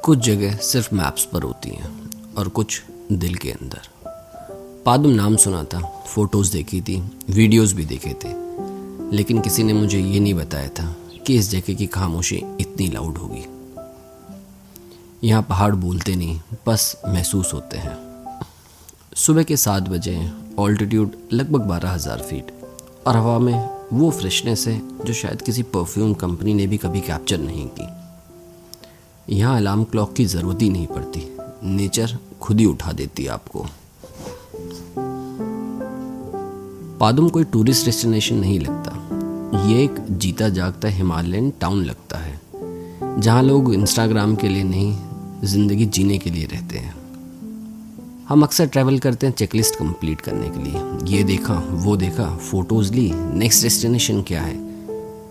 कुछ जगह सिर्फ मैप्स पर होती हैं और कुछ दिल के अंदर। पादुम नाम सुना था, फोटोज़ देखी थी, वीडियोस भी देखे थे, लेकिन किसी ने मुझे ये नहीं बताया था कि इस जगह की खामोशी इतनी लाउड होगी। यहाँ पहाड़ बोलते नहीं, बस महसूस होते हैं। सुबह के 7 बजे, ऑल्टीट्यूड लगभग 12,000 फीट और हवा में वो फ्रेशनेस है जो शायद किसी परफ्यूम कंपनी ने भी कभी कैप्चर नहीं की। यहाँ अलार्म क्लॉक की ज़रूरत ही नहीं पड़ती, नेचर खुद ही उठा देती है आपको। पादुम कोई टूरिस्ट डेस्टिनेशन नहीं लगता, ये एक जीता जागता हिमालयन टाउन लगता है, जहाँ लोग इंस्टाग्राम के लिए नहीं, ज़िंदगी जीने के लिए रहते हैं। हम अक्सर ट्रैवल करते हैं चेकलिस्ट कंप्लीट करने के लिए, ये देखा, वो देखा, फोटोज़ ली, नेक्स्ट डेस्टिनेशन क्या है।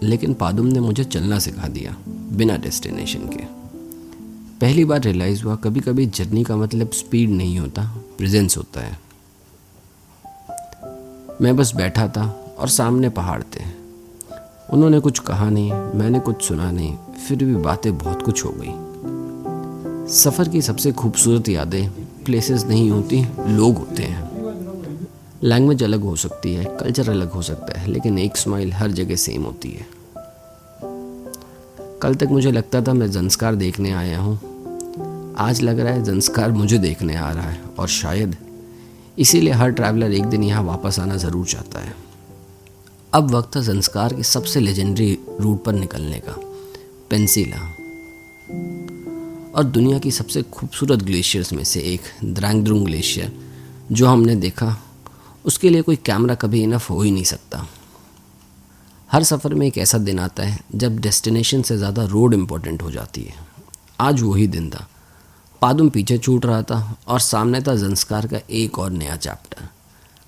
लेकिन पादुम ने मुझे चलना सिखा दिया, बिना डेस्टिनेशन के। पहली बार रियलाइज़ हुआ कभी कभी जर्नी का मतलब स्पीड नहीं होता, प्रेजेंस होता है। मैं बस बैठा था और सामने पहाड़ थे। उन्होंने कुछ कहा नहीं, मैंने कुछ सुना नहीं, फिर भी बातें बहुत कुछ हो गई। सफ़र की सबसे खूबसूरत यादें प्लेसेस नहीं होती, लोग होते हैं। लैंग्वेज अलग हो सकती है, कल्चर अलग हो सकता है, लेकिन एक स्माइल हर जगह सेम होती है। कल तक मुझे लगता था मैं ज़ंस्कार देखने आया हूँ, आज लग रहा है ज़ंस्कार मुझे देखने आ रहा है, और शायद इसीलिए हर ट्रैवलर एक दिन यहाँ वापस आना ज़रूर चाहता है। अब वक्त था ज़ंस्कार के सबसे लेजेंडरी रूट पर निकलने का, पेंसिला, और दुनिया की सबसे खूबसूरत ग्लेशियर्स में से एक द्रांग द्रुंग ग्लेशियर जो हमने देखा, उसके लिए कोई कैमरा कभी इनफ हो ही नहीं सकता। हर सफ़र में एक ऐसा दिन आता है जब डेस्टिनेशन से ज़्यादा रोड इम्पोर्टेंट हो जाती है। आज वही दिन था। पादुम पीछे छूट रहा था और सामने था ज़ंस्कार का एक और नया चैप्टर।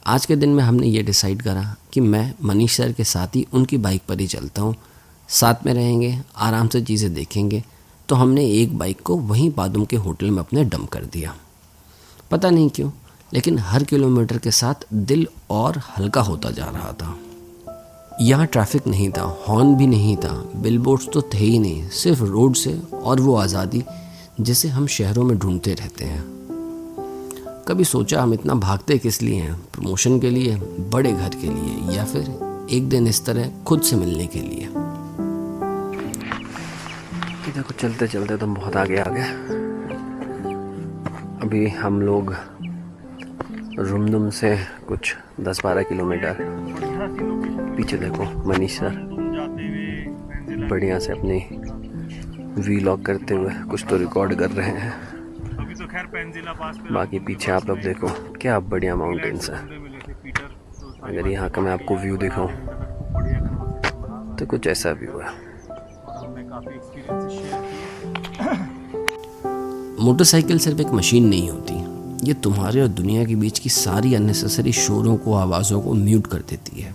आज के दिन में हमने ये डिसाइड करा कि मैं मनीष सर के साथ ही उनकी बाइक पर ही चलता हूँ, साथ में रहेंगे, आराम से चीज़ें देखेंगे। तो हमने एक बाइक को वहीं पादुम के होटल में अपने डंप कर दिया। पता नहीं क्यों, लेकिन हर किलोमीटर के साथ दिल और हल्का होता जा रहा था। यहाँ ट्रैफिक नहीं था, हॉर्न भी नहीं था, बिलबोर्ड्स तो थे ही नहीं, सिर्फ रोड से और वो आज़ादी जिसे हम शहरों में ढूंढते रहते हैं। कभी सोचा हम इतना भागते किस लिए हैं? प्रमोशन के लिए, बड़े घर के लिए, या फिर एक दिन इस तरह खुद से मिलने के लिए? देखो चलते चलते तुम बहुत आगे आ गए। अभी हम लोग रुमदुम से कुछ 10-12 किलोमीटर पीछे। देखो मनीष सर बढ़िया से अपनी वीलॉग करते हुए कुछ तो रिकॉर्ड कर रहे हैं। बाकी पीछे आप लोग देखो क्या बढ़िया माउंटेन्स है। अगर यहाँ का मैं आपको व्यू दिखाऊं तो कुछ ऐसा व्यू है। मोटरसाइकिल सिर्फ एक मशीन नहीं होती, ये तुम्हारे और दुनिया के बीच की सारी अननेसेसरी शोरों को, आवाज़ों को म्यूट कर देती है।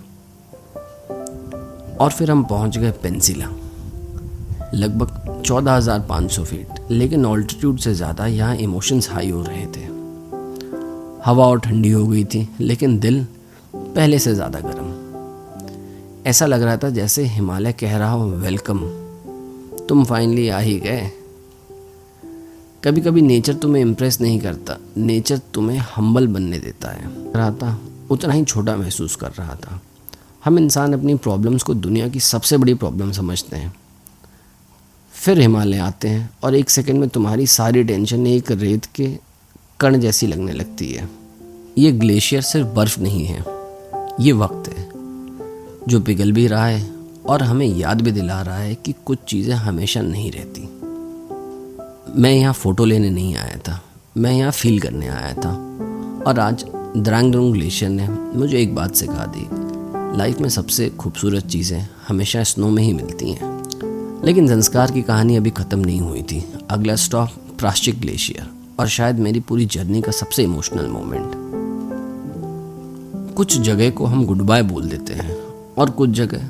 और फिर हम पहुंच गए पेंसिला, लगभग 14,500 फीट, लेकिन ऑल्टीट्यूड से ज़्यादा यहाँ इमोशंस हाई हो रहे थे। हवा और ठंडी हो गई थी, लेकिन दिल पहले से ज़्यादा गर्म। ऐसा लग रहा था जैसे हिमालय कह रहा हो, वेलकम, तुम फाइनली आ ही गए। कभी कभी नेचर तुम्हें इम्प्रेस नहीं करता, नेचर तुम्हें हम्बल बनने देता है। रहा था उतना ही छोटा महसूस कर रहा था। हम इंसान अपनी प्रॉब्लम्स को दुनिया की सबसे बड़ी प्रॉब्लम समझते हैं। फिर हिमालय आते हैं और एक सेकंड में तुम्हारी सारी टेंशन एक रेत के कण जैसी लगने लगती है। ये ग्लेशियर सिर्फ बर्फ़ नहीं है, ये वक्त है जो पिघल भी रहा है और हमें याद भी दिला रहा है कि कुछ चीज़ें हमेशा नहीं रहती। मैं यहाँ फ़ोटो लेने नहीं आया था, मैं यहाँ फील करने आया था। और आज द्रांग द्रुंग ग्लेशियर ने मुझे एक बात सिखा दी, लाइफ में सबसे खूबसूरत चीज़ें हमेशा स्नो में ही मिलती हैं। लेकिन ज़ंस्कार की कहानी अभी ख़त्म नहीं हुई थी। अगला स्टॉप प्रायश्चित ग्लेशियर, और शायद मेरी पूरी जर्नी का सबसे इमोशनल मोमेंट। कुछ जगह को हम गुड बाय बोल देते हैं और कुछ जगह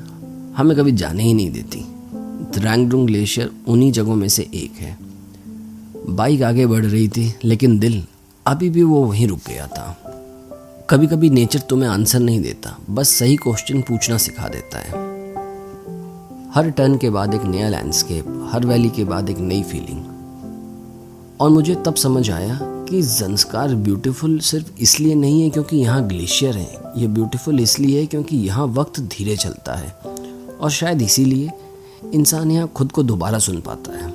हमें कभी जाने ही नहीं देती। द्रांग द्रुंग ग्लेशियर उन्हीं जगहों में से एक है। बाइक आगे बढ़ रही थी, लेकिन दिल अभी भी वो वहीं रुक गया था। कभी कभी नेचर तुम्हें आंसर नहीं देता, बस सही क्वेश्चन पूछना सिखा देता है। हर टर्न के बाद एक नया लैंडस्केप, हर वैली के बाद एक नई फीलिंग। और मुझे तब समझ आया कि ज़ंस्कार ब्यूटीफुल सिर्फ इसलिए नहीं है क्योंकि यहाँ ग्लेशियर हैं, ये ब्यूटीफुल इसलिए है क्योंकि यहाँ वक्त धीरे चलता है, और शायद इसीलिए इंसान यहाँ खुद को दोबारा सुन पाता है।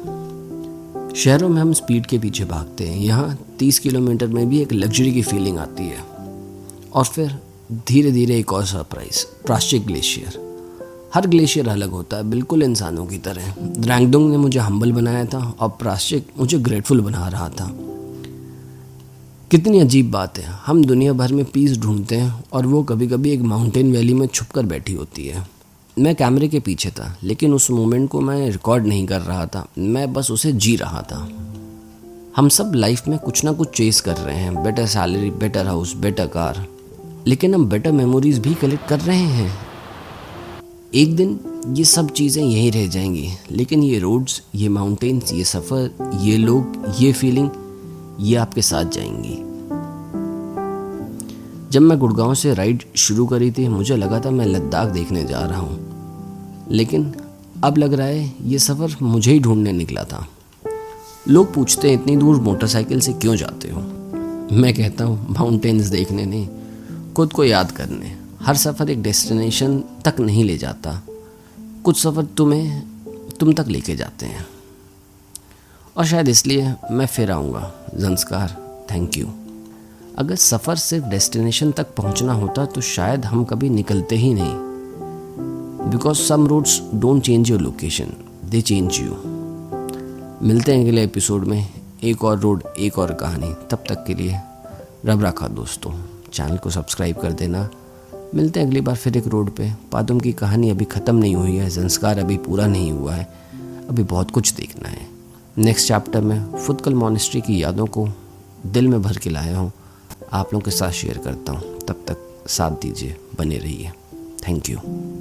शहरों में हम स्पीड के पीछे भागते हैं, यहाँ 30 किलोमीटर में भी एक लग्जरी की फीलिंग आती है। और फिर धीरे धीरे एक और सरप्राइज, प्राश्चिक ग्लेशियर। हर ग्लेशियर अलग होता है, बिल्कुल इंसानों की तरह। द्रैंगडोंग ने मुझे हम्बल बनाया था और प्राश्चिक मुझे ग्रेटफुल बना रहा था। कितनी अजीब बात है, हम दुनिया भर में पीस ढूंढते हैं और वो कभी कभी एक माउंटेन वैली में छुप कर बैठी होती है। मैं कैमरे के पीछे था, लेकिन उस मोमेंट को मैं रिकॉर्ड नहीं कर रहा था, मैं बस उसे जी रहा था। हम सब लाइफ में कुछ ना कुछ चेस कर रहे हैं, better salary, better house, better car, लेकिन हम बेटर मेमोरीज भी कलेक्ट कर रहे हैं। एक दिन ये सब चीज़ें यहीं रह जाएंगी, लेकिन ये रोड्स, ये माउंटेन्स, ये सफ़र, ये लोग, ये फीलिंग, ये आपके साथ जाएंगी। जब मैं गुड़गांव से राइड शुरू करी थी, मुझे लगा था मैं लद्दाख देखने जा रहा हूँ, लेकिन अब लग रहा है ये सफ़र मुझे ही ढूंढने निकला था। लोग पूछते हैं इतनी दूर मोटरसाइकिल से क्यों जाते हो? मैं कहता हूँ माउंटेन्स देखने नहीं, खुद को याद करने। हर सफ़र एक डेस्टिनेशन तक नहीं ले जाता, कुछ सफ़र तुम तक लेके जाते हैं। और शायद इसलिए मैं फिर आऊँगा। Zanskar, thank you. अगर सफ़र सिर्फ डेस्टिनेशन तक पहुँचना होता तो शायद हम कभी निकलते ही नहीं। Because some roads don't change your location, they change you. मिलते हैं अगले एपिसोड में, एक और रोड, एक और कहानी। तब तक के लिए रब रखा दोस्तों। चैनल को सब्सक्राइब कर देना। मिलते हैं अगली बार फिर एक रोड पे। पादुम की कहानी अभी ख़त्म नहीं हुई है, ज़ंस्कार अभी पूरा नहीं हुआ है, अभी बहुत कुछ देखना है। नेक्स्ट चैप्टर में फुटकल मॉनेस्ट्री की यादों को दिल में भर के लाया हूँ, आप लोगों के साथ शेयर करता हूँ। तब तक साथ दीजिए, बने रहिए। Thank you.